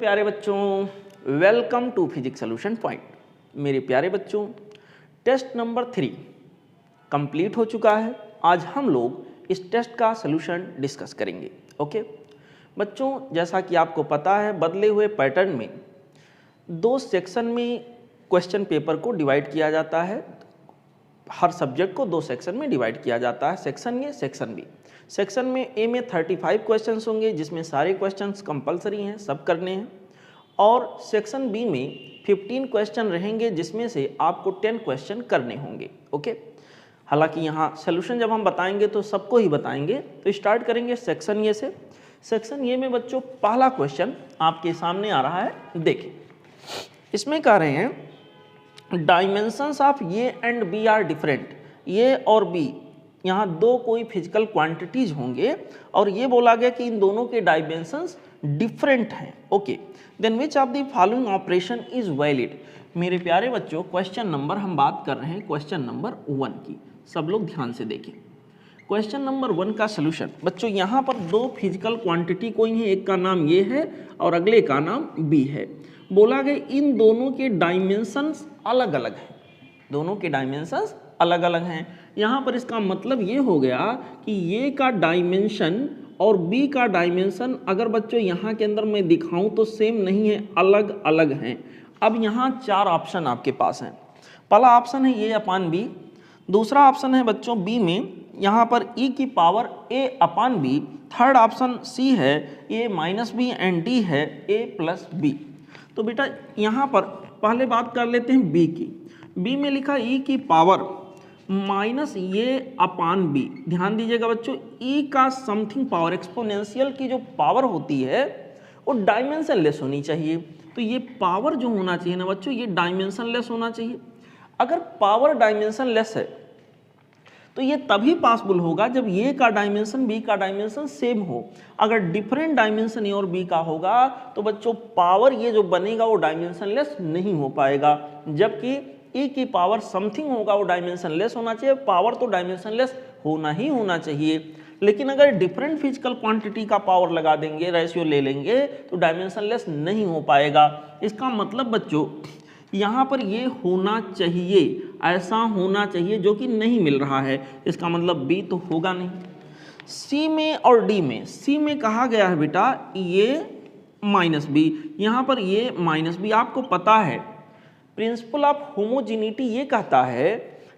प्यारे बच्चों, welcome to physics solution point. मेरे प्यारे बच्चों, टेस्ट नंबर 3 कंप्लीट हो चुका है। आज हम लोग इस टेस्ट का सॉल्यूशन डिस्कस करेंगे। ओके बच्चों, जैसा कि आपको पता है, बदले हुए पैटर्न में 2 सेक्शन में क्वेश्चन पेपर को डिवाइड किया जाता है। हर सब्जेक्ट को 2 सेक्शन में डिवाइड किया जाता है, section A, section B. Section में ए में 35 क्वेश्चंस होंगे, जिसमें सारे क्वेश्चंस कंपलसरी हैं, सब करने हैं। और सेक्शन बी में 15 क्वेश्चन रहेंगे, जिसमें से आपको 10 क्वेश्चन करने होंगे। ओके, हालांकि यहाँ सोल्यूशन जब हम बताएंगे तो सबको ही बताएंगे। तो स्टार्ट करेंगे सेक्शन ए से। सेक्शन ए में बच्चों पहला क्वेश्चन आपके सामने आ रहा है, देखिए। इसमें कह रहे हैं dimensions of A and B are different. A और बी, यहाँ 2 कोई फिजिकल क्वांटिटीज होंगे और ये बोला गया कि इन दोनों के डायमेंशंस डिफरेंट हैं। Okay, then which of the following operation is valid. मेरे प्यारे बच्चों, क्वेश्चन नंबर हम बात कर रहे हैं क्वेश्चन नंबर 1 की। सब लोग ध्यान से देखें। क्वेश्चन नंबर 1 का सलूशन बच्चों, यहाँ पर 2 फिजिकल क्वांटिटी कोई है, एक का नाम ये है और अगले का नाम बी है। बोला गया इन दोनों के डायमेंशंस अलग अलग हैं, दोनों के डायमेंशंस अलग अलग हैं। यहाँ पर इसका मतलब ये हो गया कि ये का डायमेंशन और बी का डायमेंशन अगर बच्चों यहाँ के अंदर मैं दिखाऊं तो सेम नहीं है, अलग अलग हैं। अब यहाँ 4 ऑप्शन आपके पास हैं। पहला ऑप्शन है ए अपान बी, दूसरा ऑप्शन है बच्चों बी में यहाँ पर e की power a upon B, third option C है a minus B and D है a प्लस बी। तो बेटा यहाँ पर पहले बात कर लेते हैं b की। b में लिखा e की पावर माइनस ये अपान बी। ध्यान दीजिएगा बच्चों, e का समथिंग पावर, एक्सपोनेंशियल की जो पावर होती है वो डायमेंशन लेस होनी चाहिए। तो ये पावर जो होना चाहिए ना बच्चों, ये डायमेंशन लेस होना चाहिए। अगर पावर डायमेंशन लेस है तो ये तभी पॉसिबल होगा जब ये का डायमेंशन बी का डायमेंशन सेम हो। अगर डिफरेंट डायमेंशन ए और बी का होगा तो बच्चों पावर ये जो बनेगा वो डायमेंशन लेस नहीं हो पाएगा। जबकि e की पावर समथिंग होगा वो डायमेंशन लेस होना चाहिए, पावर तो डायमेंशन लेस होना ही होना चाहिए। लेकिन अगर डिफरेंट फिजिकल क्वांटिटी का पावर लगा देंगे, रेशियो ले लेंगे, तो डायमेंशन लेस नहीं हो पाएगा। इसका मतलब बच्चों यहाँ पर ये होना चाहिए, ऐसा होना चाहिए, जो कि नहीं मिल रहा है। इसका मतलब बी तो होगा नहीं। सी में और डी में, सी में कहा गया है बेटा ये माइनस बी, यहाँ पर ये माइनस बी। आपको पता है प्रिंसिपल ऑफ होमोजेनिटी ये कहता है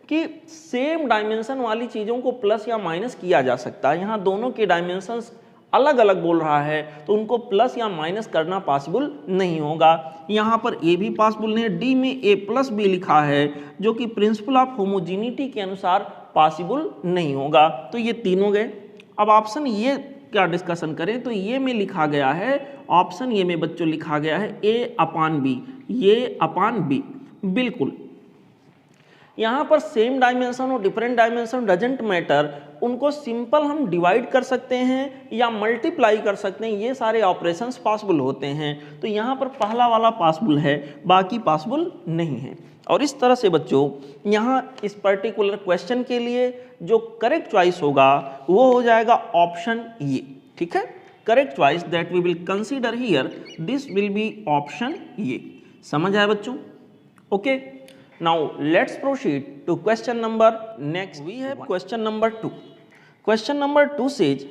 कि सेम डायमेंशन वाली चीज़ों को प्लस या माइनस किया जा सकता है। यहाँ दोनों के डायमेंशंस अलग अलग बोल रहा है तो उनको प्लस या माइनस करना पॉसिबल नहीं होगा। यहाँ पर ए भी पॉसिबल नहीं है। डी में ए प्लस बी लिखा है जो कि प्रिंसिपल ऑफ होमोजेनिटी के अनुसार पॉसिबल नहीं होगा। तो ये तीनों गए। अब ऑप्शन ये क्या डिस्कशन करें तो ये में लिखा गया है, ऑप्शन ये में बच्चों लिखा गया है ए अपान बी, ये अपान बी। बिल्कुल यहाँ पर सेम डायमेंशन और डिफरेंट डायमेंशन डजेंट मैटर, उनको सिंपल हम डिवाइड कर सकते हैं या मल्टीप्लाई कर सकते हैं, ये सारे ऑपरेशंस पॉसिबल होते हैं। तो यहाँ पर पहला वाला पॉसिबल है, बाकी पॉसिबल नहीं है। और इस तरह से बच्चों यहाँ इस पर्टिकुलर क्वेश्चन के लिए जो करेक्ट चॉइस होगा वो हो जाएगा ऑप्शन ए। ठीक है, correct choice that we will consider here, this will be option A. समझ आया बच्चों? Okay, now let's proceed to question number next. We have question number 2. Question number 2 says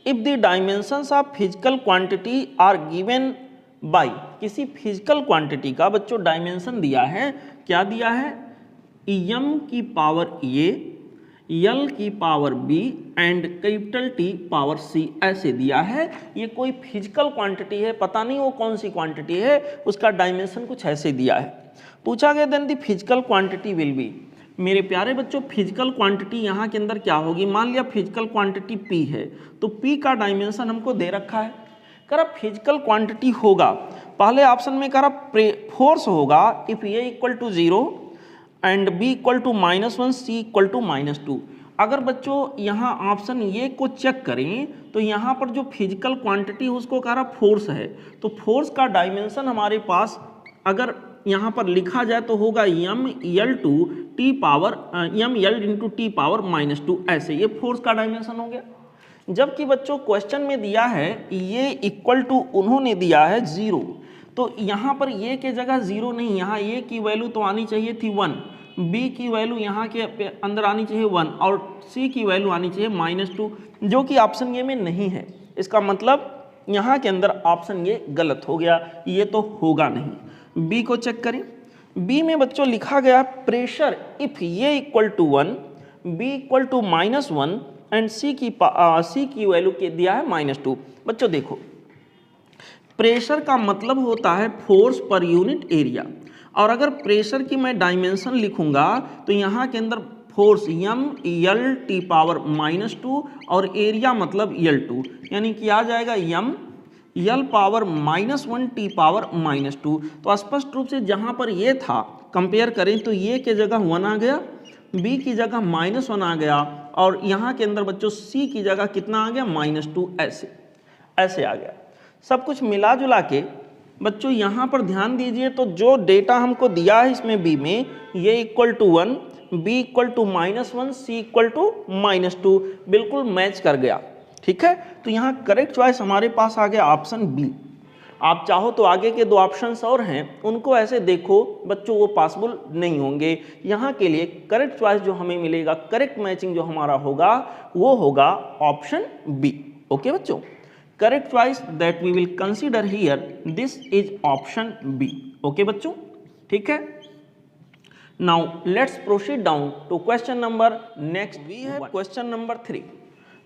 if the dimensions of physical quantity are given by, किसी physical quantity का बच्चों dimension दिया है, क्या दिया है, m की पावर a, l की power b and capital T power c, ऐसे दिया है। ये कोई फिजिकल क्वांटिटी है, पता नहीं वो कौन सी क्वांटिटी है, उसका डायमेंशन कुछ ऐसे दिया है। पूछा गया then the physical quantity will be. मेरे प्यारे बच्चों, फिजिकल क्वांटिटी यहाँ के अंदर क्या होगी, मान लिया फिजिकल क्वांटिटी P है तो P का डायमेंशन हमको दे रखा है। कह रहा फिजिकल क्वांटिटी होगा, पहले ऑप्शन में कह रहा फोर्स होगा if A equal to 0 and B equal to -1, C equal to -2। अगर बच्चों यहाँ ऑप्शन ये को चेक करें तो यहाँ पर जो फिजिकल क्वांटिटी उसको कह रहा फोर्स है, तो फोर्स का डायमेंशन हमारे पास अगर यहाँ पर लिखा जाए तो होगा ml two T power ml into T power -2, ऐसे ये फोर्स का डायमेंशन हो गया। जबकि बच्चों क्वेश्चन में दिया है ये इक्वल टू उन्होंने दिया है 0, तो यहाँ पर ए के जगह 0 नहीं, यहाँ ए की वैल्यू तो आनी चाहिए थी 1, बी की वैल्यू यहाँ के अंदर आनी चाहिए 1 और सी की वैल्यू आनी चाहिए -2, जो कि ऑप्शन ए में नहीं है। इसका मतलब यहाँ के अंदर ऑप्शन ये गलत हो गया, ये तो होगा नहीं। बी को चेक करें, बी में बच्चों लिखा गया pressure if A equal to 1, B equal to -1 and C की वैल्यू के दिया है -2। बच्चों देखो, प्रेशर का मतलब होता है फोर्स पर यूनिट एरिया, और अगर प्रेशर की मैं डायमेंशन लिखूंगा तो यहाँ के अंदर force m l t power -2 और एरिया मतलब L2, यानी कि आ जाएगा m l power -1 t power -2। तो स्पष्ट रूप से जहाँ पर ये था कंपेयर करें तो ये के जगह 1 आ गया, b की जगह -1 आ गया, और यहाँ के अंदर बच्चों c की जगह कितना आ गया -2, ऐसे आ गया। सब कुछ मिला जुला के बच्चों यहाँ पर ध्यान दीजिए, तो जो डेटा हमको दिया है इसमें b में, ये equal to 1, b equal to -1, c equal to -2, बिल्कुल मैच कर गया। ठीक है, तो यहाँ करेक्ट चॉइस हमारे पास आ गया ऑप्शन बी। आप चाहो तो आगे के 2 ऑप्शंस और हैं, उनको ऐसे देखो बच्चों, वो पॉसिबल नहीं होंगे। यहाँ के लिए करेक्ट चॉइस जो हमें मिलेगा, करेक्ट मैचिंग जो हमारा होगा, वो होगा ऑप्शन बी। ओके बच्चों, correct choice that we will consider here, this is option B। okay बच्चों, ठीक है। now let's proceed down to question number next। we have question number 3।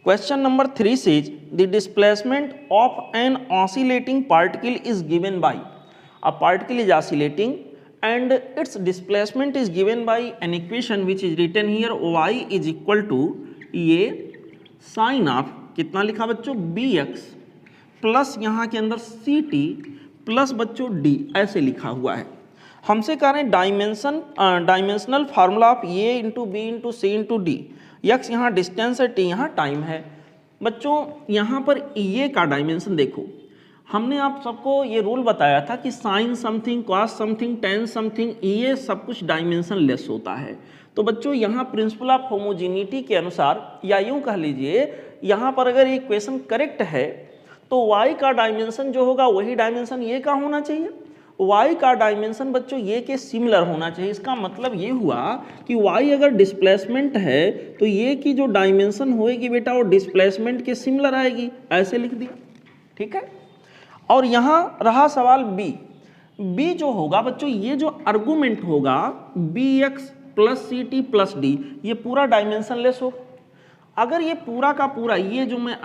question number 3 says the displacement of an oscillating particle is given by, a particle is oscillating and its displacement is given by an equation which is written here, y is equal to ये sin of कितना लिखा बच्चों, bx plus यहाँ के अंदर C T plus बच्चों D, ऐसे लिखा हुआ है। हमसे कह रहे हैं dimensional formula of A into B into C into D, x यहाँ डिस्टेंस है, टी यहाँ टाइम है। बच्चों यहाँ पर ए का डायमेंशन देखो, हमने आप सबको ये रूल बताया था कि sine something, cos something, tan something, ये सब कुछ डायमेंशन लेस होता है। तो बच्चों यहाँ प्रिंसिपल ऑफ होमोजेनिटी के अनुसार, या यूँ कह लीजिए यहाँ पर अगर ये इक्वेशन करेक्ट है तो y का डायमेंशन जो होगा वही डायमेंशन ये का होना चाहिए। y का डायमेंशन बच्चों ये के सिमिलर होना चाहिए। इसका मतलब ये हुआ कि y अगर डिस्प्लेसमेंट है तो ये की जो डायमेंशन होएगी बेटा वो डिस्प्लेसमेंट के सिमिलर आएगी, ऐसे लिख दिया। ठीक है, और यहाँ रहा सवाल b जो होगा बच्चों, ये जो आर्गुमेंट होगा bx plus C T plus D, ये पूरा डायमेंशन लेस होगा। अगर ये पूरा का पूरा, ये जो मैं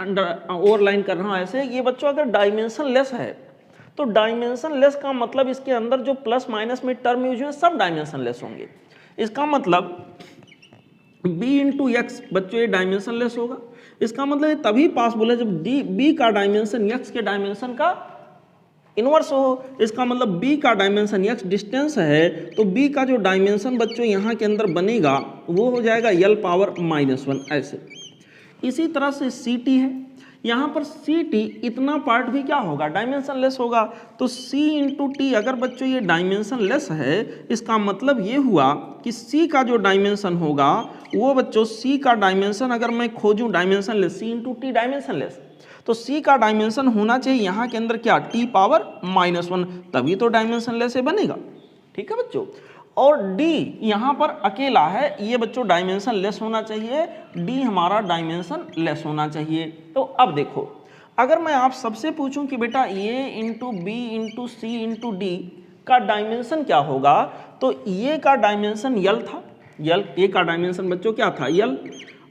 ओवरलाइन कर रहा हूँ ऐसे, ये बच्चों अगर डायमेंशन लेस है तो डायमेंशन लेस का मतलब इसके अंदर जो प्लस माइनस में टर्म यूज हुए सब डायमेंशन लेस होंगे। इसका मतलब b इंटू एक्स बच्चों ये डायमेंशन लेस होगा। इसका मतलब ये तभी पॉसिबल है जब b का डायमेंशन x के डायमेंशन का इनवर्स हो। इसका मतलब b का डायमेंशन x डिस्टेंस है, तो b का जो डायमेंशन बच्चों यहाँ के अंदर बनेगा वो हो जाएगा l पावर -1, ऐसे। इसी तरह से सी टी है, यहाँ पर सी टी इतना पार्ट भी क्या होगा, डायमेंशन लेस होगा। तो c इंटू टी अगर बच्चों ये डायमेंशन लेस है, इसका मतलब ये हुआ कि c का जो डायमेंशन होगा वो बच्चों c का डायमेंशन अगर मैं खोजूं dimensionless, c into T dimensionless, तो c का डायमेंशन होना चाहिए यहाँ के अंदर क्या, t पावर -1, तभी तो डायमेंशन लेस बनेगा। ठीक है बच्चों, और d यहाँ पर अकेला है, ये बच्चों डायमेंशन लेस होना चाहिए, d हमारा डायमेंशन लेस होना चाहिए। तो अब देखो, अगर मैं आप सबसे पूछूं कि बेटा a into B into C into D का डायमेंशन क्या होगा, तो a का डायमेंशन l था, a का डायमेंशन बच्चों क्या था, l,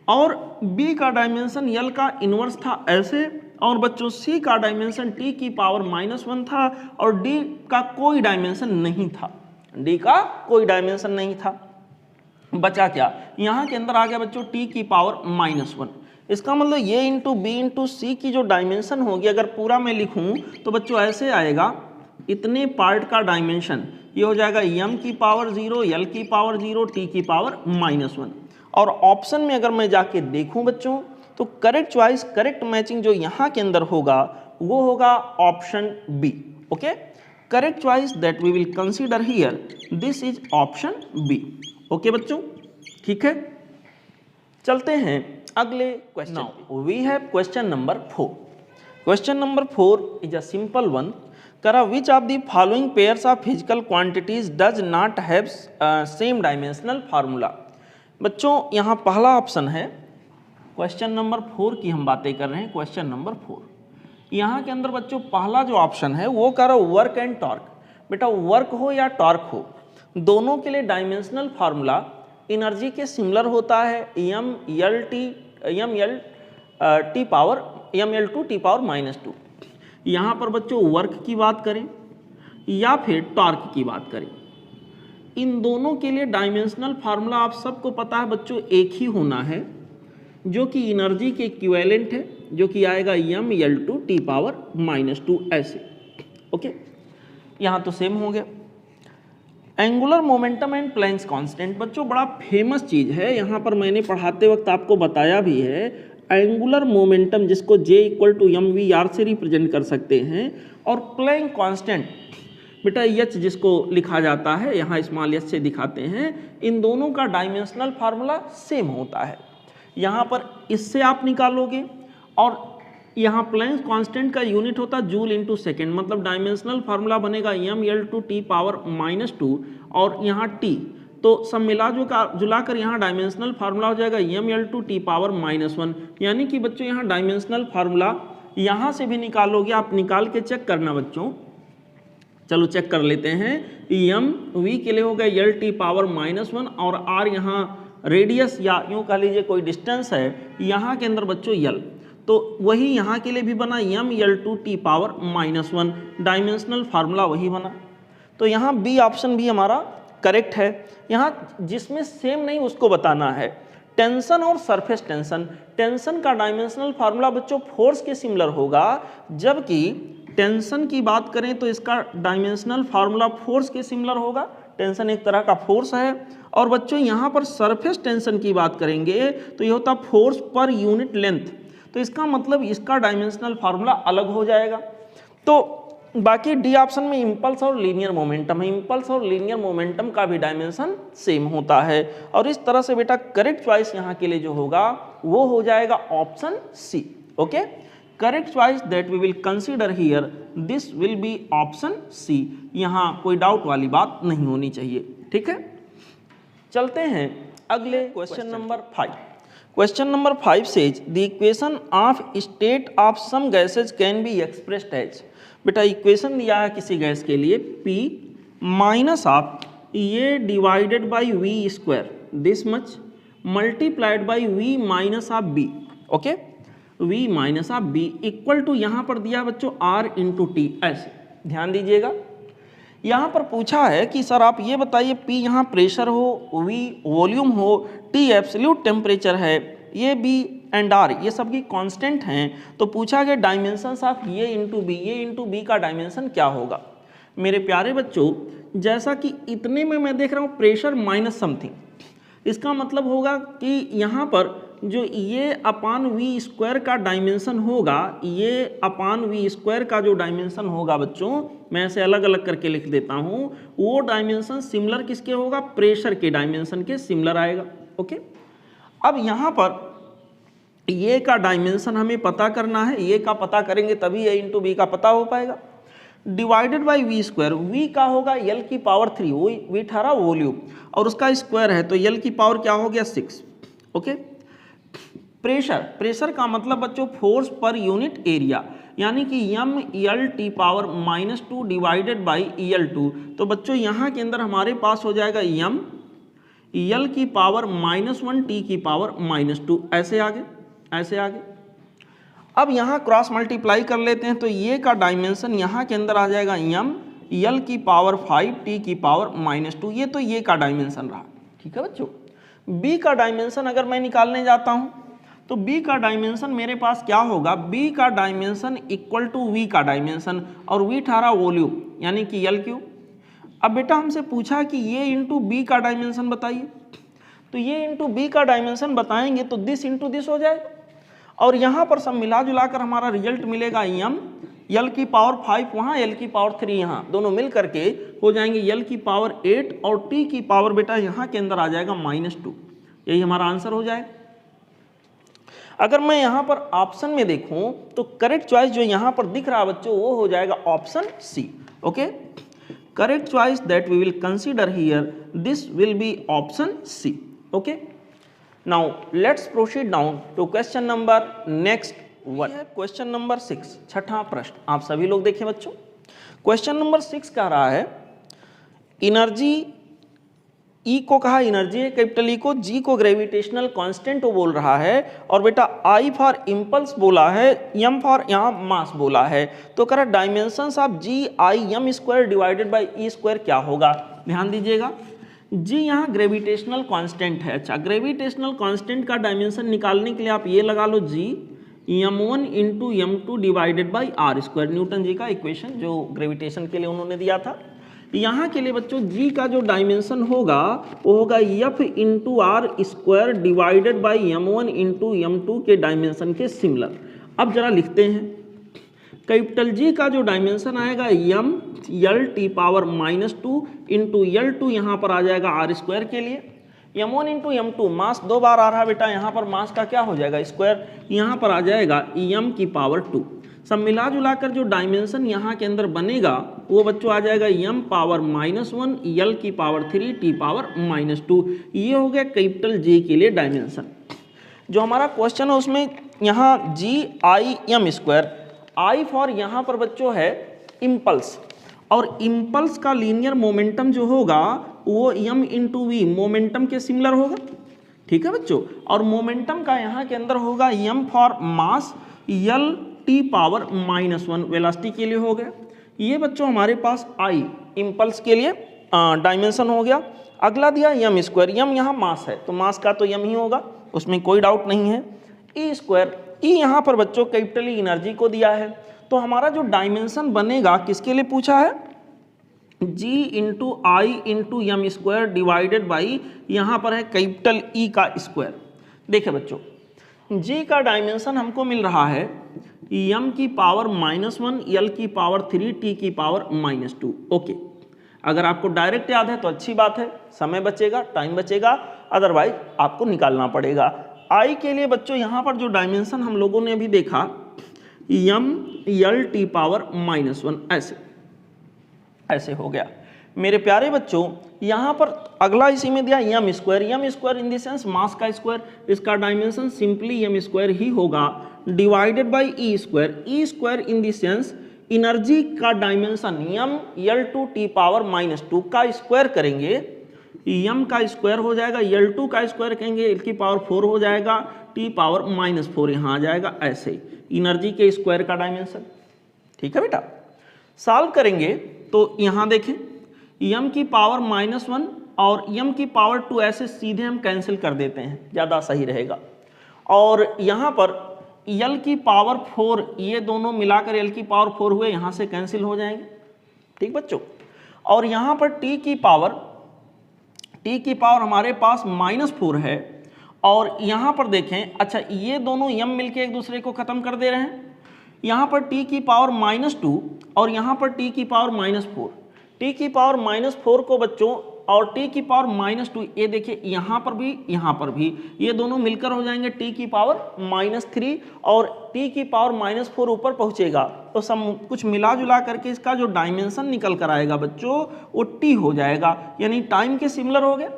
और b का डायमेंशन l का इनवर्स था, ऐसे, और बच्चों c का डायमेंशन t की पावर -1 था, और d का कोई डायमेंशन नहीं था, d का कोई डायमेंशन नहीं था। बचा क्या, यहाँ के अंदर आ गया बच्चों t की पावर -1। इसका मतलब ये इंटू बी इंटू सी की जो डायमेंशन होगी, अगर पूरा मैं लिखूं तो बच्चों ऐसे आएगा, इतने पार्ट का डायमेंशन ये हो जाएगा m की पावर 0, l की पावर 0, t की पावर -1। और ऑप्शन में अगर मैं जाके देखूं बच्चों तो करेक्ट चॉइस, करेक्ट मैचिंग जो यहाँ के अंदर होगा वो होगा option B. Okay, correct choice that we will consider here, this is option B. Okay बच्चों, ठीक है, चलते हैं अगले question. Now we have question number 4। Question number 4 is a simple one. करा which of the following pairs of physical quantities does not have same dimensional formula. बच्चों यहाँ पहला ऑप्शन है, क्वेश्चन नंबर 4 की हम बातें कर रहे हैं, क्वेश्चन नंबर 4। यहाँ के अंदर बच्चों पहला जो ऑप्शन है वो कह रहा वर्क एंड टॉर्क। बेटा वर्क हो या टॉर्क हो, दोनों के लिए डायमेंशनल फार्मूला एनर्जी के सिमिलर होता है, mL2T⁻²। यहाँ पर बच्चों वर्क की बात करें या फिर टॉर्क की बात करें, इन दोनों के लिए डायमेंशनल फार्मूला आप सबको पता है बच्चों एक ही होना है, जो कि एनर्जी के इक्विवेलेंट है, जो कि आएगा mL2T⁻²। ऐसे ओके, यहाँ तो सेम हो गया। Angular momentum and Planck's constant, बच्चों बड़ा फेमस चीज है, यहाँ पर मैंने पढ़ाते वक्त आपको बताया भी है। एंगुलर मोमेंटम जिसको J=mvr से रिप्रेजेंट कर सकते हैं, और प्लैंक कांस्टेंट बेटा h जिसको लिखा जाता है, यहाँ स्मॉल h से दिखाते हैं। इन दोनों का डायमेंशनल फार्मूला सेम होता है। यहाँ पर इससे आप निकालोगे, और यहाँ प्लैंक कांस्टेंट का यूनिट होता है जूल इंटू सेकेंड, मतलब डायमेंशनल फार्मूला बनेगा mL2T⁻², और यहाँ T तो सब मिला जुलाकर यहाँ डायमेंशनल फार्मूला हो जाएगा mL2T⁻⁻1। यानी कि बच्चों यहाँ डायमेंशनल फार्मूला यहाँ से भी निकालोगे, आप निकाल के चेक करना बच्चों। चलो चेक कर लेते हैं। m v के लिए हो गया L T⁻⁻1, और r यहाँ रेडियस या यूँ कह लीजिए कोई डिस्टेंस है, यहाँ के अंदर बच्चों L, तो वही यहाँ के लिए भी बना mL2T⁻⁻1, डायमेंशनल फार्मूला वही बना। तो यहाँ बी ऑप्शन भी हमारा करेक्ट है। यहाँ जिसमें सेम नहीं उसको बताना है। टेंशन और सरफेस टेंशन, टेंशन का डायमेंशनल फार्मूला बच्चों फोर्स के सिमिलर होगा, जबकि टेंशन की बात करें तो इसका डायमेंशनल फार्मूला फोर्स के सिमिलर होगा। टेंशन एक तरह का फोर्स है। और बच्चों यहाँ पर सरफेस टेंशन की बात करेंगे तो ये होता फोर्स पर यूनिट लेंथ, तो इसका मतलब इसका डायमेंशनल फार्मूला अलग हो जाएगा। तो बाकी डी ऑप्शन में इंपल्स और लीनियर मोमेंटम है, इंपल्स और लीनियर मोमेंटम का भी डायमेंशन सेम होता है। और इस तरह से बेटा करेक्ट चॉइस यहाँ के लिए जो होगा वो हो जाएगा option C. Okay, correct choice that we will consider here, this will be option C. यहाँ कोई डाउट वाली बात नहीं होनी चाहिए। ठीक है, चलते हैं अगले question number 5। Question number 5 says the equation of state of some gases can be expressed as. बेटा इक्वेशन दिया है किसी गैस के लिए P माइनस ऑफ ये divided by V square this much multiplied by V minus of B. Okay, v minus of B equal to यहाँ पर दिया बच्चों r इंटू टी। ऐसे ध्यान दीजिएगा, यहाँ पर पूछा है कि सर आप ये बताइए P यहाँ प्रेशर हो, v वॉल्यूम हो, T एब्सोल्यूट टेम्परेचर है, ये B एंड R ये सब की कांस्टेंट हैं। तो पूछा गया डायमेंशंस ऑफ ये इंटू बी, ये इंटू बी का डायमेंशन क्या होगा। मेरे प्यारे बच्चों, जैसा कि इतने में मैं देख रहा हूँ प्रेशर माइनस समथिंग, इसका मतलब होगा कि यहाँ पर जो ये अपान वी स्क्वायर का डायमेंशन होगा, ये अपान वी स्क्वायर का जो डायमेंशन होगा बच्चों, मैं ऐसे अलग अलग करके लिख देता हूँ, वो डायमेंशन सिमिलर किसके होगा, प्रेशर के डायमेंशन के सिमिलर आएगा। ओके, अब यहाँ पर ये का डायमेंशन हमें पता करना है, ये का पता करेंगे तभी ए इंटू बी का पता हो पाएगा। Divided by V square, V का होगा L की पावर 3, वो वी ठहरा वॉल्यूम और उसका स्क्वायर है तो L की पावर क्या हो गया 6। ओके, प्रेशर, प्रेशर का मतलब बच्चों फोर्स पर यूनिट एरिया, यानी कि mL_2 डिवाइडेड बाई EL2। तो बच्चों यहाँ के अंदर हमारे पास हो जाएगा m L की पावर -1 T की पावर -2। ऐसे आगे, ऐसे आगे। अब यहाँ क्रॉस मल्टीप्लाई कर लेते हैं तो ये का डायमेंशन यहाँ के अंदर आ जाएगा m L की पावर 5 T की पावर -2। ये तो ये का डायमेंशन रहा। ठीक है बच्चों, B का डायमेंशन अगर मैं निकालने जाता हूँ तो B का डायमेंशन मेरे पास क्या होगा, B का डायमेंशन इक्वल टू V का डायमेंशन, और V ठहरा वॉल्यूम यानी कि L3। अब बेटा हमसे पूछा कि ये इंटू बी का डायमेंशन बताइए, तो ये इंटू बी का डायमेंशन बताएंगे तो दिस इंटू दिस हो जाएगा, और यहाँ पर सब मिला जुलाकर हमारा रिजल्ट मिलेगा m L की पावर 5 वहाँ, L की पावर 3 यहाँ, दोनों मिल करके हो जाएंगे L की पावर 8 और T की पावर बेटा यहाँ के अंदर आ जाएगा -2। यही हमारा आंसर हो जाएगा। अगर मैं यहाँ पर ऑप्शन में देखूं तो करेक्ट चॉइस जो यहाँ पर दिख रहा है बच्चों वो हो जाएगा option C. Okay, correct choice that we will consider here, this will be option C. Okay, now let's proceed down to question number next one. Question number 6, छठा प्रश्न आप सभी लोग देखें बच्चों। क्वेश्चन नंबर 6 कह रहा है एनर्जी, ई को कहा एनर्जी है कैपिटल ई को, जी को ग्रेविटेशनल कांस्टेंट वो बोल रहा है, और बेटा आई फॉर इम्पल्स बोला है, एम फॉर यहाँ मास बोला है। तो कह रहा dimensions of G I M square divided by E square क्या होगा। ध्यान दीजिएगा, जी यहाँ ग्रेविटेशनल कांस्टेंट है। अच्छा, ग्रेविटेशनल कांस्टेंट का डायमेंशन निकालने के लिए आप ये लगा लो G m1 into m2 divided by r square, Newton ji का इक्वेशन जो ग्रेविटेशन के लिए उन्होंने दिया था। यहाँ के लिए बच्चों जी का जो डायमेंशन होगा वो होगा f into R square divided by m1 into m2 के डायमेंशन के सिमिलर। अब जरा लिखते हैं, कैपिटल जी का जो डायमेंशन आएगा m यल टी पावर -2 इंटू L2 यहाँ पर आ जाएगा आर स्क्वायर के लिए, m1 इंटू m2 मास 2 बार आ रहा है बेटा, यहाँ पर मास का क्या हो जाएगा स्क्वायर, यहाँ पर आ जाएगा m की पावर 2। सब मिला जुला कर जो डायमेंशन यहाँ के अंदर बनेगा वो बच्चों आ जाएगा m पावर -1 L की पावर 3 t पावर -2। ये हो गया कैपिटल जी के लिए डायमेंशन। जो हमारा क्वेश्चन है उसमें यहाँ G I M square, I for यहाँ पर बच्चों है इम्पल्स, और इम्पल्स का लीनियर मोमेंटम जो होगा वो m इंटू वी मोमेंटम के सिमिलर होगा। ठीक है बच्चों, और मोमेंटम का यहाँ के अंदर होगा m for mass L T power -1 velocity के लिए हो गया। ये बच्चों हमारे पास आई इम्पल्स के लिए डायमेंशन हो गया। अगला दिया m स्क्वायर, m यहाँ मास है तो मास का तो m ही होगा, उसमें कोई डाउट नहीं है। ई स्क्वायर, ई यहाँ पर बच्चों कैपिटल ई एनर्जी को दिया है, तो हमारा जो डायमेंशन बनेगा किसके लिए पूछा है, g into I into M square divided by यहाँ पर है कैपिटल ई का स्क्वायर। देखिए बच्चों g का डायमेंशन हमको मिल रहा है m की पावर -1 L की पावर 3 t की पावर -2। ओके, अगर आपको डायरेक्ट याद है तो अच्छी बात है, समय बचेगा, टाइम बचेगा, अदरवाइज आपको निकालना पड़ेगा। i के लिए बच्चों यहाँ पर जो डायमेंशन हम लोगों ने अभी देखा m L t पावर -1 ऐसे हो गया। मेरे प्यारे बच्चों यहाँ पर अगला इसी में दिया m square in the sense mass का स्क्वायर, इसका डायमेंशन सिंपली m स्क्वायर ही होगा divided by E square in the sense energy का dimension m L2 t power -2 का स्क्वायर करेंगे, m का स्क्वायर हो जाएगा, L2 का स्क्वायर कहेंगे L की पावर 4 हो जाएगा, t पावर -4 यहाँ आ जाएगा। ऐसे एनर्जी के स्क्वायर का डायमेंशन। ठीक है बेटा, सॉल्व करेंगे तो यहाँ देखें m की पावर -1 और m की पावर 2 ऐसे सीधे हम कैंसिल कर देते हैं, ज़्यादा सही रहेगा। और यहाँ पर L की पावर 4 ये दोनों मिलाकर L की पावर 4 हुए, यहाँ से कैंसिल हो जाएंगे। ठीक बच्चों, और यहाँ पर t की पावर हमारे पास -4 है, और यहाँ पर देखें, अच्छा ये दोनों m मिलके एक दूसरे को ख़त्म कर दे रहे हैं। यहाँ पर t की पावर -2 और यहाँ पर t की पावर -4, t की पावर -4 को बच्चों और t की पावर -2 ये देखिए यहाँ पर भी ये दोनों मिलकर हो जाएंगे t की पावर -3 और t की पावर -4 ऊपर पहुँचेगा तो सब कुछ मिला जुला करके इसका जो डायमेंशन निकल कर आएगा बच्चों वो t हो जाएगा, यानी टाइम के सिमिलर हो गया।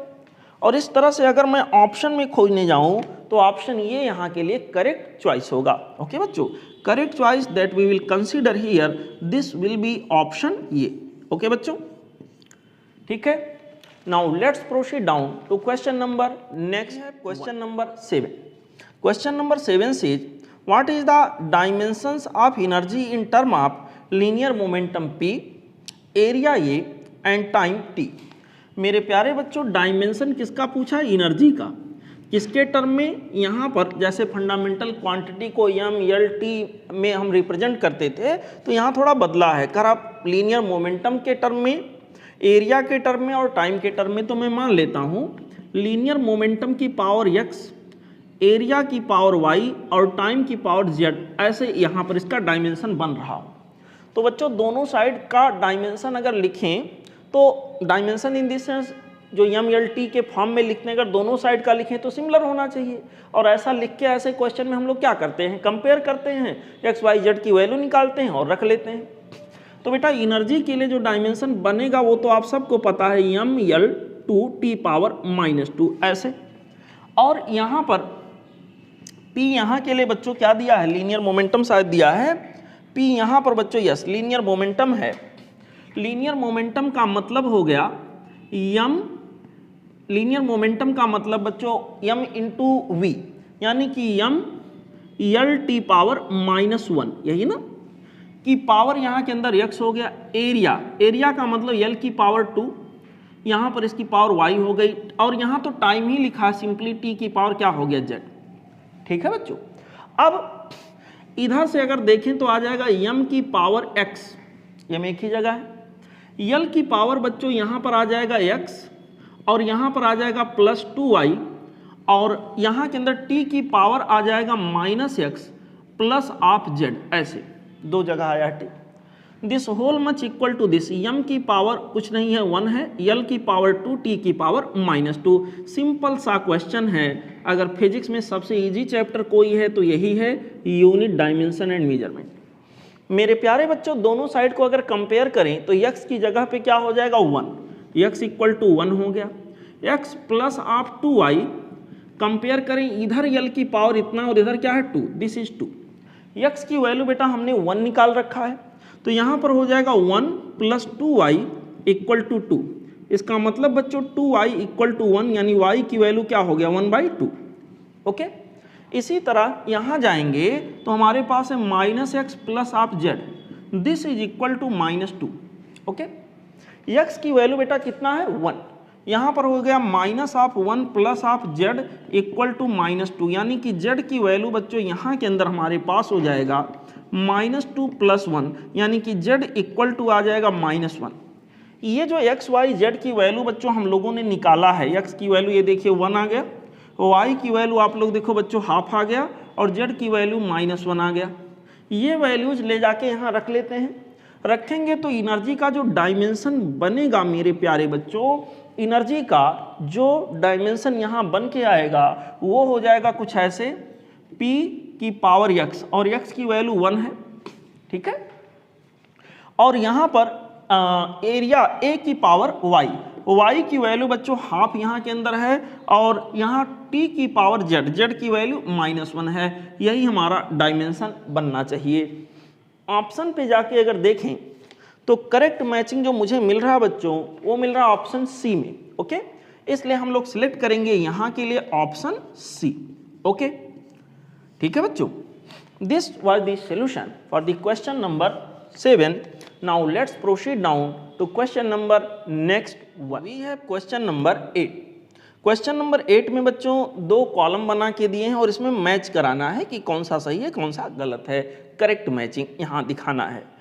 और इस तरह से अगर मैं ऑप्शन में खोजने जाऊँ तो ऑप्शन ये यहाँ के लिए करेक्ट चॉइस होगा। ओके बच्चों, correct choice that we will consider here, this will be option ये। ओके बच्चों, ठीक है। Now let's proceed down to question number next है question number 7। Question number 7 says what is the dimensions of energy in term of linear momentum p, area a and time t। मेरे प्यारे बच्चों dimension किसका पूछा है, energy का। किसके term में, यहाँ पर जैसे फंडामेंटल क्वांटिटी को m L t में हम रिप्रेजेंट करते थे तो यहाँ थोड़ा बदला है। कर आप लीनियर मोमेंटम के टर्म में, एरिया के टर्म में और टाइम के टर्म में, तो मैं मान लेता हूँ लीनियर मोमेंटम की पावर x, एरिया की पावर y और टाइम की पावर z, ऐसे यहाँ पर इसका डायमेंशन बन रहा हो। तो बच्चों दोनों साइड का डायमेंशन अगर लिखें तो डायमेंशन इन दिस सेंस जो एम एल टी के फॉर्म में लिखने, अगर दोनों साइड का लिखें तो सिमिलर होना चाहिए। और ऐसा लिख के ऐसे क्वेश्चन में हम लोग क्या करते हैं, कंपेयर करते हैं, एक्स वाई जेड की वैल्यू निकालते हैं और रख लेते हैं। तो बेटा एनर्जी के लिए जो डायमेंशन बनेगा वो तो आप सबको पता है, M L two T power -2 ऐसे। और यहाँ पर P यहाँ के लिए बच्चों क्या दिया है, लीनियर मोमेंटम शायद दिया है। P यहाँ पर बच्चों यस लीनियर मोमेंटम है। लीनियर मोमेंटम का मतलब हो गया m, लीनियर मोमेंटम का मतलब बच्चों m इंटू वी, यानी कि m एल टी पावर -1, यही ना, कि पावर यहाँ के अंदर x हो गया, एरिया, एरिया का मतलब l की पावर 2, यहाँ पर इसकी पावर y हो गई, और यहाँ तो टाइम ही लिखा है सिंपली, t की पावर क्या हो गया z। ठीक है बच्चों। अब इधर से अगर देखें तो आ जाएगा m की पावर x, m एक ही जगह है, l की पावर बच्चों यहाँ पर आ जाएगा x, और यहाँ पर आ जाएगा +2y, और यहाँ के अंदर t की पावर आ जाएगा -x प्लस ऑफ z, ऐसे दो जगह आया t। This whole much equal to this, m की पावर कुछ नहीं है 1 है, l की पावर 2, t की पावर -2। सिंपल सा क्वेश्चन है। अगर फिजिक्स में सबसे इजी चैप्टर कोई है तो यही है, यूनिट डायमेंशन एंड मेजरमेंट। मेरे प्यारे बच्चों दोनों साइड को अगर कंपेयर करें तो x की जगह पे क्या हो जाएगा 1, x इक्वल टू 1 हो गया, x plus of 2y, compare करें इधर l की पावर इतना और इधर क्या है 2, दिस इज 2। x की वैल्यू बेटा हमने 1 निकाल रखा है, तो यहाँ पर हो जाएगा 1 प्लस 2y इक्वल टू 2। इसका मतलब बच्चों 2y इक्वल टू 1, यानी y की वैल्यू क्या हो गया 1/2। ओके, इसी तरह यहाँ जाएंगे तो हमारे पास है -x plus of z, this is equal to -2। Okay, x की वैल्यू बेटा कितना है 1, यहाँ पर हो गया -1 plus of z equal to -2, यानी कि z की वैल्यू बच्चों यहाँ के अंदर हमारे पास हो जाएगा -2 प्लस 1, यानी कि z इक्वल टू आ जाएगा -1। ये जो x y z की वैल्यू बच्चों हम लोगों ने निकाला है, x की वैल्यू ये देखिए 1 आ गया, y की वैल्यू आप लोग देखो बच्चों हाफ आ गया, और z की वैल्यू -1 आ गया। ये वैल्यूज ले जाके यहाँ रख लेते हैं। रखेंगे तो एनर्जी का जो डायमेंशन बनेगा मेरे प्यारे बच्चों, एनर्जी का जो डायमेंशन यहाँ बन के आएगा वो हो जाएगा कुछ ऐसे, P की पावर x, और x की वैल्यू 1 है, ठीक है। और यहाँ पर एरिया A की पावर y, y की वैल्यू बच्चों हाफ यहाँ के अंदर है, और यहाँ t की पावर z, z की वैल्यू -1 है। यही हमारा डायमेंशन बनना चाहिए। ऑप्शन पे जाके अगर देखें तो करेक्ट मैचिंग जो मुझे मिल रहा है बच्चों वो मिल रहा है ऑप्शन सी में। ओके, इसलिए हम लोग सिलेक्ट करेंगे यहाँ के लिए ऑप्शन सी। ओके, ठीक है बच्चों। This was the solution for the question number 7। Now let's proceed down to question number next one. We have question number 8। Question number 8 में बच्चों 2 कॉलम बना के दिए हैं और इसमें मैच कराना है कि कौन सा सही है कौन सा गलत है। करेक्ट मैचिंग यहाँ दिखाना है।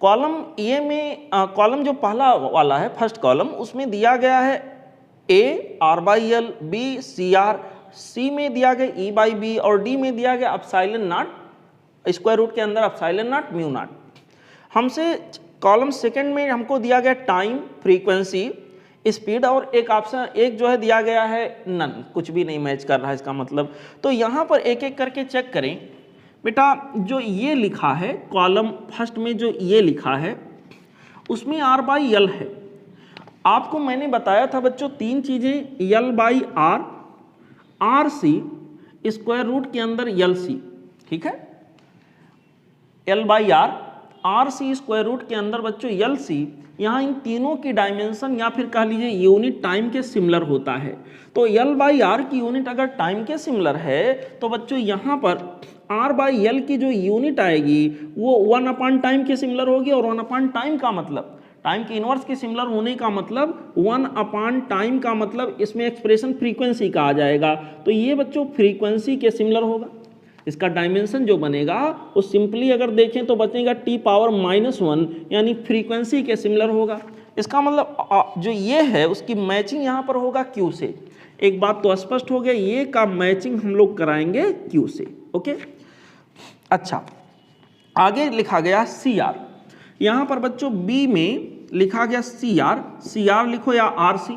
कॉलम ए में कॉलम जो पहला वाला है फर्स्ट कॉलम, उसमें दिया गया है ए R/L, B CR, C में दिया गया E/B और D में दिया गया एप्सिलॉन नॉट स्क्वायर रूट के अंदर एप्सिलॉन नॉट म्यू नॉट। हमसे कॉलम सेकंड में हमको दिया गया टाइम, फ्रीक्वेंसी, स्पीड, और एक ऑप्शन एक जो है दिया गया है नन, कुछ भी नहीं मैच कर रहा है इसका मतलब। तो यहाँ पर एक एक करके चेक करें बेटा। जो ये लिखा है कॉलम फर्स्ट में जो ये लिखा है उसमें R/L है। आपको मैंने बताया था बच्चों 3 चीज़ें, L/R, RC स्क्वायर रूट के अंदर LC, ठीक है। L/R, RC स्क्वायर रूट के अंदर बच्चों LC, यहाँ इन तीनों की डायमेंशन या फिर कह लीजिए यूनिट टाइम के सिमिलर होता है। तो L/R की यूनिट अगर टाइम के सिमिलर है तो बच्चों यहाँ पर R/L की जो यूनिट आएगी वो 1 टाइम के सिमिलर होगी, और 1 टाइम का मतलब टाइम के इनवर्स के सिमिलर होने का मतलब 1 टाइम का मतलब इसमें एक्सप्रेशन फ्रीक्वेंसी का आ जाएगा। तो ये बच्चों फ्रीक्वेंसी के सिमिलर होगा। इसका डायमेंशन जो बनेगा वो सिंपली अगर देखें तो बचेगा T⁻⁻1, यानी फ्रीक्वेंसी के सिमिलर होगा। इसका मतलब जो ये है उसकी मैचिंग यहाँ पर होगा Q से। एक बात तो स्पष्ट हो गया, ये का मैचिंग हम लोग कराएंगे Q से। ओके, अच्छा आगे लिखा गया CR। यहाँ पर बच्चों B में लिखा गया CR, CR लिखो या RC।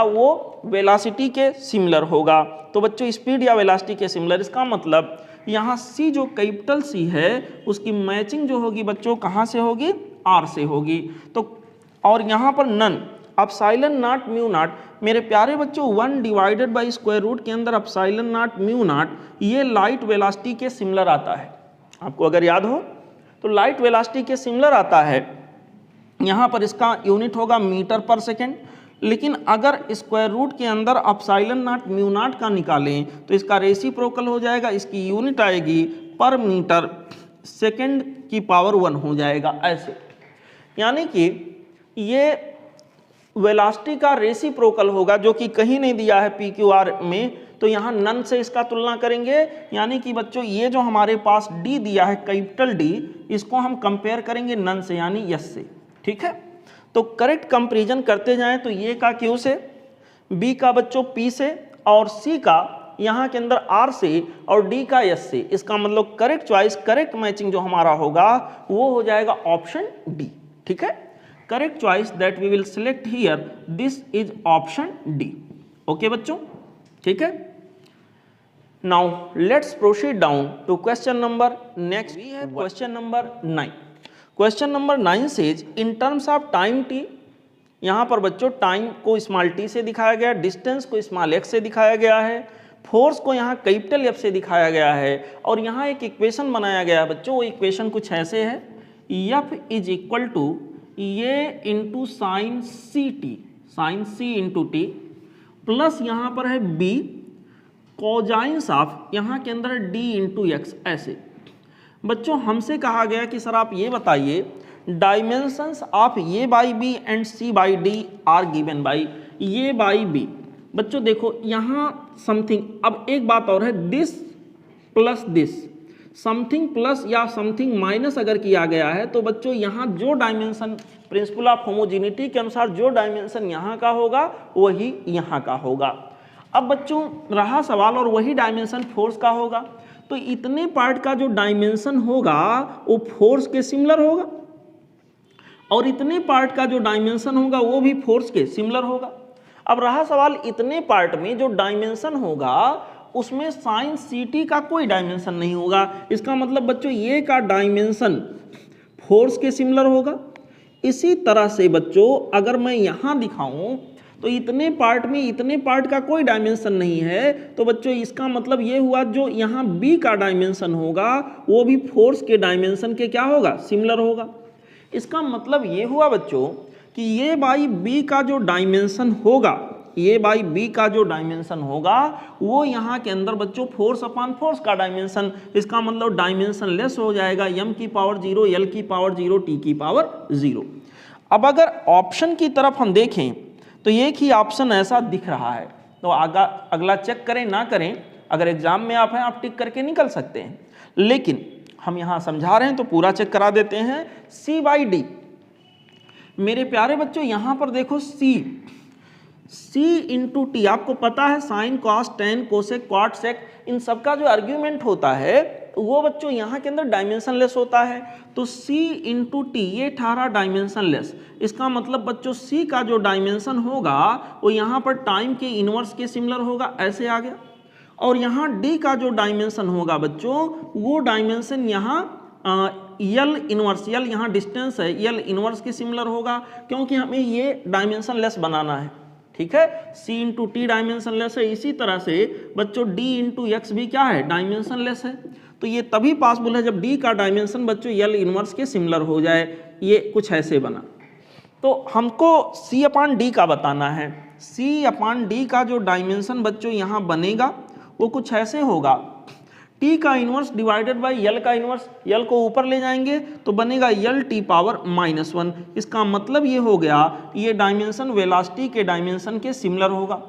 जाएगा वो वेलोसिटी के सिमिलर होगा। तो बच्चों स्पीड या वेलोसिटी के सिमिलर, इसका मतलब यहाँ सी जो कैपिटल सी है उसकी मैचिंग जो होगी बच्चों कहाँ से होगी, आर से होगी। तो और यहाँ पर none epsilon naught mu naught, मेरे प्यारे बच्चों 1 डिवाइडेड बाई स्क्वायर रूट के अंदर अपसाइलन नॉट म्यू नॉट ये लाइट वेलोसिटी के सिमिलर आता है। आपको अगर याद हो तो लाइट वेलोसिटी के सिमिलर आता है। यहाँ पर इसका यूनिट होगा मीटर पर सेकेंड, लेकिन अगर स्क्वायर रूट के अंदर अपसाइलन नॉट म्यू नॉट का निकालें तो इसका रेसिप्रोकल हो जाएगा, इसकी यूनिट आएगी पर मीटर सेकेंड की पावर 1 हो जाएगा ऐसे। यानी कि ये वेलोसिटी का रेसिप्रोकल होगा जो कि कहीं नहीं दिया है PQR में, तो यहाँ नन से इसका तुलना करेंगे। यानी कि बच्चों ये जो हमारे पास D दिया है कैपिटल D, इसको हम कंपेयर करेंगे नन से यानी यस से। ठीक है, तो करेक्ट कंपैरिजन करते जाएं तो ये का Q से, B का बच्चों P से और C का यहाँ के अंदर R से और D का S से। इसका मतलब करेक्ट चॉइस, करेक्ट मैचिंग जो हमारा होगा वो हो जाएगा ऑप्शन D। ठीक है, correct choice that we will select here this is option D। Okay बच्चों, ठीक है। Now let's proceed down to question number next. We have question number 9। Question number 9 says in terms of time t, यहाँ पर बच्चों time को small t से दिखाया गया, डिस्टेंस को स्मॉल x से दिखाया गया है, फोर्स को यहाँ कैपिटल F से दिखाया गया है और यहाँ एक इक्वेशन बनाया गया है बच्चों। वो इक्वेशन कुछ ऐसे है, F इज इक्वल टू ये into sine C T, sine C into T, plus यहाँ पर है B कोजाइंस ऑफ यहाँ के अंदर D इंटू एक्स ऐसे। बच्चों हमसे कहा गया कि सर आप ये बताइए dimensions of A by B and C by D are given by A by B. बच्चों देखो यहाँ समथिंग, अब एक बात और है, this plus this, something plus या समथिंग माइनस अगर किया गया है तो बच्चों यहाँ जो डायमेंशन प्रिंसिपल ऑफ होमोजेनिटी के अनुसार जो डायमेंशन यहाँ का होगा वही यहाँ का होगा। अब बच्चों रहा सवाल और वही डायमेंशन फोर्स का होगा, तो इतने पार्ट का जो डायमेंशन होगा वो फोर्स के सिमिलर होगा और इतने पार्ट का जो डायमेंशन होगा वो भी फोर्स के सिमिलर होगा। अब रहा सवाल इतने पार्ट में जो डायमेंशन होगा उसमें साइन सी टी का कोई डायमेंशन नहीं होगा। इसका मतलब बच्चों ये का डायमेंशन फोर्स के सिमिलर होगा। इसी तरह से बच्चों अगर मैं यहाँ दिखाऊं तो इतने पार्ट में इतने पार्ट का कोई डायमेंशन नहीं है, तो बच्चों इसका मतलब ये हुआ जो यहाँ B का डायमेंशन होगा वो भी फोर्स के डायमेंशन के क्या होगा, सिमिलर होगा। इसका मतलब ये हुआ बच्चों कि ये बाई B का जो डायमेंशन होगा, ये बाई B का जो डायमेंशन होगा वो यहाँ के अंदर बच्चों फोर्स अपॉन फोर्स का डायमेंशन, इसका मतलब डायमेंशन लेस हो जाएगा, m की पावर 0, l की पावर 0, t की पावर 0। अब अगर ऑप्शन की तरफ हम देखें तो एक ही ऑप्शन ऐसा दिख रहा है, तो अगला चेक करें ना करें, अगर एग्जाम में आप हैं आप टिक करके निकल सकते हैं, लेकिन हम यहाँ समझा रहे हैं तो पूरा चेक करा देते हैं। C बाई डी, मेरे प्यारे बच्चों यहाँ पर देखो C इंटू टी, आपको पता है साइन कॉस टेन कोसेक क्वाट सेक इन सबका जो आर्ग्यूमेंट होता है वो बच्चों यहाँ के अंदर डायमेंशन लेस होता है, तो C इंटू टी ये 18 डायमेंशन लेस। इसका मतलब बच्चों C का जो डायमेंशन होगा वो यहाँ पर टाइम के इनवर्स के सिमिलर होगा, ऐसे आ गया। और यहाँ D का जो डायमेंशन होगा बच्चों वो डायमेंशन यहाँ यल इनवर्स, यल यहाँ डिस्टेंस है, यल इनवर्स के सिमिलर होगा क्योंकि हमें ये डायमेंशन लेस बनाना है, ठीक है। c into T dimension less है, इसी तरह से बच्चों d इंटू एक्स भी क्या है, डायमेंशन लेस है। तो ये तभी पॉसिबल है जब d का डायमेंशन बच्चों यल इनवर्स के सिमिलर हो जाए। ये कुछ ऐसे बना। तो हमको c अपान डी का बताना है। c अपान डी का जो डायमेंशन बच्चों यहाँ बनेगा वो कुछ ऐसे होगा, t का इनवर्स डिवाइडेड बाय यल का इनवर्स, यल को ऊपर ले जाएंगे तो बनेगा यल टी पावर -1। इसका मतलब ये हो गया ये डायमेंशन वेलोसिटी के डायमेंशन के सिमिलर होगा।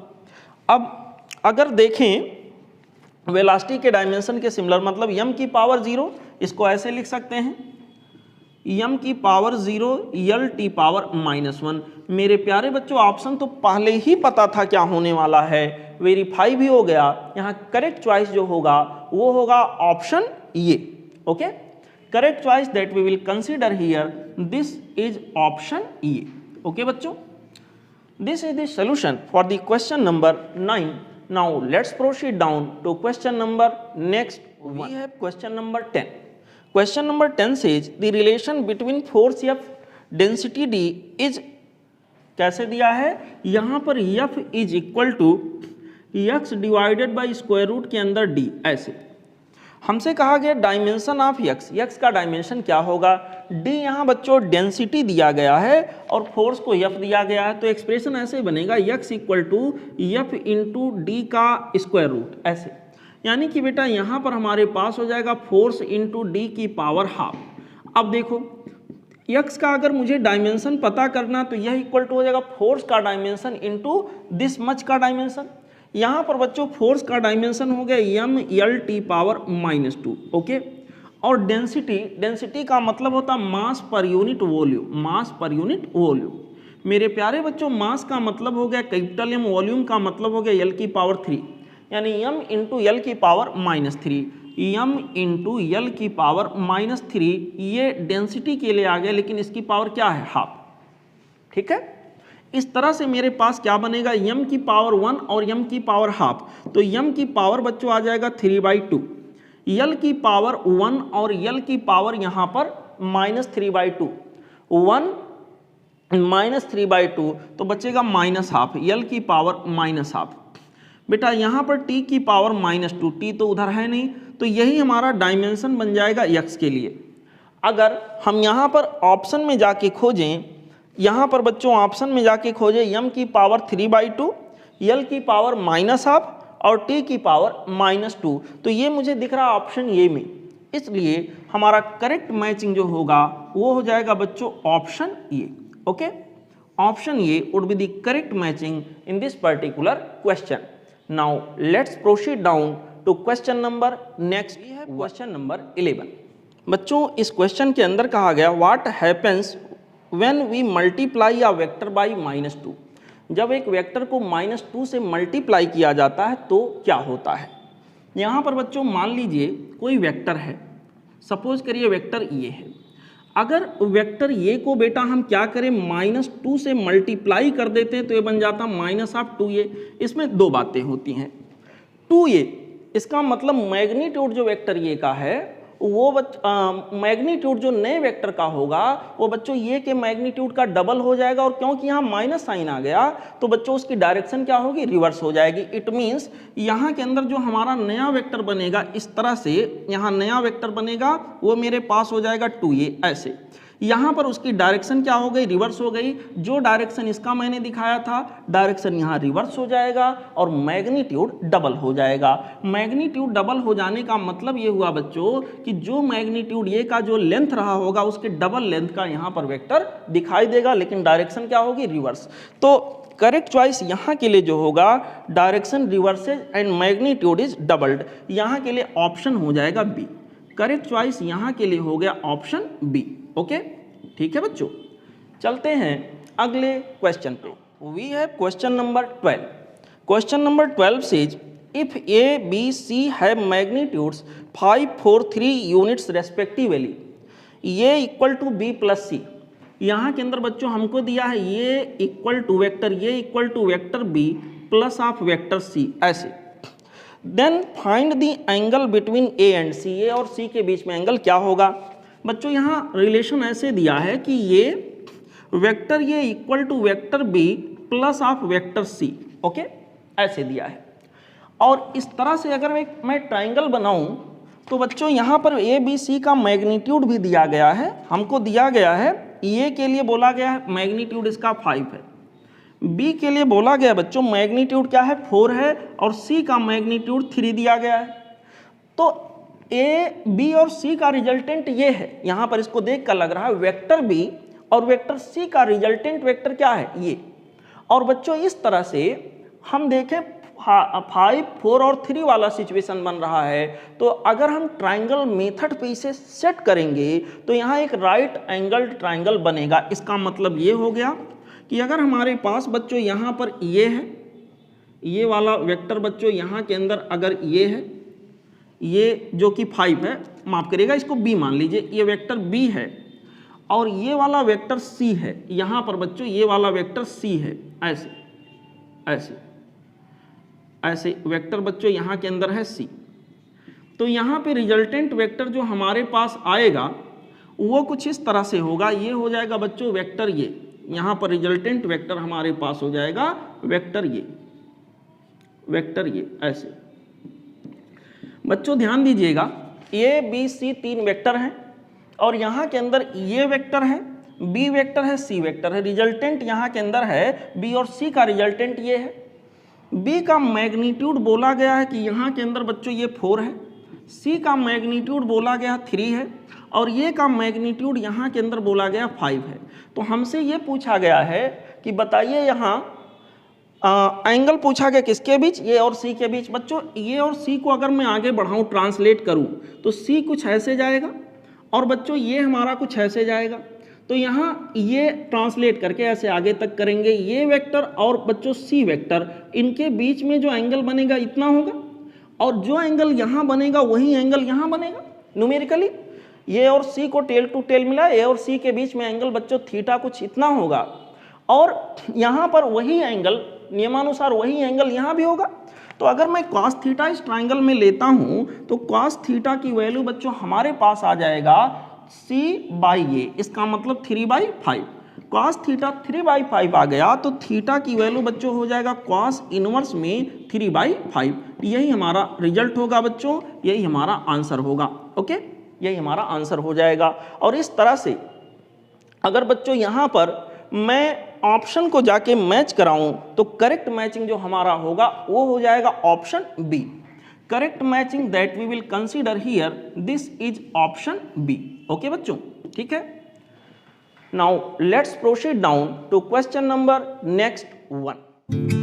अब अगर देखें वेलोसिटी के डायमेंशन के सिमिलर मतलब m की पावर 0, इसको ऐसे लिख सकते हैं m की पावर 0 यल टी पावर -1। मेरे प्यारे बच्चों ऑप्शन तो पहले ही पता था क्या होने वाला है, वेरीफाई भी हो गया। यहाँ करेक्ट चॉइस जो होगा वो होगा ऑप्शन ये। Okay, correct choice that we will consider here, this is option ये। ओके बच्चों, this is the solution for the question number 9। Now let's proceed down to question number next. We have question number 10। Question number 10 says the relation between force F density D is, कैसे दिया है, यहाँ पर F is equal to x divided by square root के अंदर d। ऐसे हमसे कहा गया डायमेंशन ऑफ x का डायमेंशन क्या होगा, d यहाँ बच्चों डेंसिटी दिया गया है और फोर्स को F दिया गया है। तो एक्सप्रेशन ऐसे बनेगा x equal to F into D का स्क्वायर रूट। ऐसे यानी कि बेटा यहाँ पर हमारे पास हो जाएगा फोर्स इंटू डी की पावर हाफ। अब देखो x का अगर मुझे डायमेंशन पता करना तो यह इक्वल टू हो जाएगा फोर्स का डायमेंशन इंटू दिस मच का डायमेंशन। यहाँ पर बच्चों फोर्स का डायमेंशन हो गया m यल टी पावर -2। ओके, और डेंसिटी का मतलब होता मास पर यूनिट वॉल्यूम, मास पर यूनिट वॉल्यूम। मेरे प्यारे बच्चों मास का मतलब हो गया कैपिटल M, वॉल्यूम का मतलब हो गया यल की पावर 3, यानी m इंटू यल की पावर -3, m इंटू यल की पावर -3। ये डेंसिटी के लिए आ गया लेकिन इसकी पावर क्या है, हाफ। ठीक है, इस तरह से मेरे पास क्या बनेगा, m की पावर 1 और m की पावर हाफ। तो m की पावर बच्चों आ जाएगा 3/2, यल की पावर 1 और यल की पावर यहाँ पर -3/2, 1 -3/2 तो बचेगा -हाफ, यल की पावर -हाफ। बेटा यहाँ पर t की पावर -2, t तो उधर है नहीं, तो यही हमारा डायमेंशन बन जाएगा x के लिए। अगर हम यहाँ पर ऑप्शन में जाके खोजें, यहाँ पर बच्चों ऑप्शन में जाके खोजें m की पावर 3/2, यल की पावर -हाफ और t की पावर -2, तो ये मुझे दिख रहा ऑप्शन ये में। इसलिए हमारा करेक्ट मैचिंग जो होगा वो हो जाएगा बच्चों ऑप्शन ये। ओके, ऑप्शन ये would be the correct matching in this particular question. Now let's proceed down to question number next. We have question number 11. बच्चों इस क्वेश्चन के अंदर कहा गया what happens when we multiply a vector by -2। जब एक vector को -2 से मल्टीप्लाई किया जाता है तो क्या होता है। यहाँ पर बच्चों मान लीजिए कोई वेक्टर है, सपोज करिए वेक्टर ये है। अगर वेक्टर ये को बेटा हम क्या करें, -2 से मल्टीप्लाई कर देते हैं तो ये बन जाता -2a। इसमें दो बातें होती हैं। 2a इसका मतलब मैग्नीट्यूड जो वेक्टर ये का है वो मैग्नीट्यूड जो नए वेक्टर का होगा वो बच्चों ये के मैग्नीट्यूड का डबल हो जाएगा, और क्योंकि यहाँ माइनस साइन आ गया तो बच्चों उसकी डायरेक्शन क्या होगी, रिवर्स हो जाएगी। इट मीन्स यहाँ के अंदर जो हमारा नया वेक्टर बनेगा इस तरह से, यहाँ नया वेक्टर बनेगा वो मेरे पास हो जाएगा 2a। ऐसे यहाँ पर उसकी डायरेक्शन क्या हो गई, रिवर्स हो गई। जो डायरेक्शन इसका मैंने दिखाया था डायरेक्शन यहाँ रिवर्स हो जाएगा और मैग्नीट्यूड डबल हो जाएगा। मैग्नीट्यूड डबल हो जाने का मतलब ये हुआ बच्चों कि जो मैग्नीट्यूड ये का जो लेंथ रहा होगा उसके डबल लेंथ का यहाँ पर वेक्टर दिखाई देगा, लेकिन डायरेक्शन क्या होगी, रिवर्स। तो करेक्ट चॉइस यहाँ के लिए जो होगा direction reverses and magnitude is doubled, यहाँ के लिए ऑप्शन हो जाएगा बी। करेक्ट चॉइस यहाँ के लिए हो गया ऑप्शन बी। ओके, ठीक है बच्चों, चलते हैं अगले क्वेश्चन पे। We have question number 12। Question number 12 says if A B C have magnitudes 5, 4, 3 units respectively, A equal to B plus C. यहाँ के अंदर बच्चों हमको दिया है ये equal to vector A equal to vector B plus of vector C. ऐसे then find the angle between A and C. A और सी के बीच में एंगल क्या होगा। बच्चों यहाँ रिलेशन ऐसे दिया है कि ये वेक्टर ये equal to vector B plus of vector C, okay, ऐसे दिया है। और इस तरह से अगर मैं ट्राइंगल बनाऊं तो बच्चों यहाँ पर ए बी सी का मैग्नीट्यूड भी दिया गया है, हमको दिया गया है ए के लिए बोला गया है मैग्नीट्यूड इसका 5 है, बी के लिए बोला गया बच्चों मैग्नीट्यूड क्या है 4 है, और सी का मैग्नीट्यूड 3 दिया गया है। तो ए बी और सी का रिजल्टेंट ये है, यहाँ पर इसको देख कर लग रहा है वेक्टर बी और वेक्टर सी का रिजल्टेंट वेक्टर क्या है ये। और बच्चों इस तरह से हम देखें 5, 4 और 3 वाला सिचुएशन बन रहा है, तो अगर हम ट्राइंगल मेथड पे इसे सेट करेंगे तो यहाँ एक राइट एंगल्ड ट्राइंगल बनेगा। इसका मतलब ये हो गया कि अगर हमारे पास बच्चों यहाँ पर ये है, ये वाला वेक्टर बच्चों यहाँ के अंदर अगर ये है, ये जो कि 5 है, माफ करिएगा इसको b मान लीजिए, ये वेक्टर b है और ये वाला वेक्टर c है, यहाँ पर बच्चों ये वाला वेक्टर c है, ऐसे ऐसे ऐसे वेक्टर बच्चों यहाँ के अंदर है c। तो यहाँ पे रिजल्टेंट वेक्टर जो हमारे पास आएगा वो कुछ इस तरह से होगा, ये हो जाएगा बच्चों वेक्टर ये, यहाँ पर रिजल्टेंट वेक्टर हमारे पास हो जाएगा वेक्टर ये ऐसे। बच्चों ध्यान दीजिएगा ए बी सी 3 वेक्टर हैं और यहाँ के अंदर ये वेक्टर है, बी वेक्टर है, सी वेक्टर है, रिजल्टेंट यहाँ के अंदर है बी और सी का रिजल्टेंट ये है। बी का मैग्नीट्यूड बोला गया है कि यहाँ के अंदर बच्चों ये 4 है, सी का मैग्नीट्यूड बोला गया 3 है और ये का मैग्नीट्यूड यहाँ के अंदर बोला गया 5 है। तो हमसे ये पूछा गया है कि बताइए यहाँ एंगल पूछा गया किसके बीच, ए और सी के बीच। बच्चों ए और सी को अगर मैं आगे बढ़ाऊँ ट्रांसलेट करूँ तो सी कुछ ऐसे जाएगा और बच्चों ये हमारा कुछ ऐसे जाएगा। तो यहाँ ये ट्रांसलेट करके ऐसे आगे तक करेंगे, ये वेक्टर और बच्चों सी वेक्टर, इनके बीच में जो एंगल बनेगा इतना होगा और जो एंगल यहाँ बनेगा वही एंगल यहाँ बनेगा। न्यूमेरिकली ए और सी को टेल टू टेल मिला, ए और सी के बीच में एंगल बच्चों थीटा कुछ इतना होगा और यहाँ पर वही एंगल नियमानुसार वही एंगल यहाँ भी होगा। तो अगर मैं cos थीटा इस ट्राइंगल में लेता हूँ तो cos थीटा की वैल्यू बच्चों हमारे पास आ जाएगा c/a, इसका मतलब 3/5। cos थीटा 3/5 आ गया तो थीटा की वैल्यू बच्चों हो जाएगा cos इनवर्स में 3/5। यही हमारा रिजल्ट होगा बच्चों, यही हमारा आंसर होगा, ओके, यही हमारा आंसर हो जाएगा। और इस तरह से अगर बच्चों यहाँ पर मैं ऑप्शन को जाके मैच कराऊं तो करेक्ट मैचिंग जो हमारा होगा वो हो जाएगा option B. Correct matching that we will consider here, this is option B. Okay बच्चों, ठीक है। Now let's proceed down to question number next 1।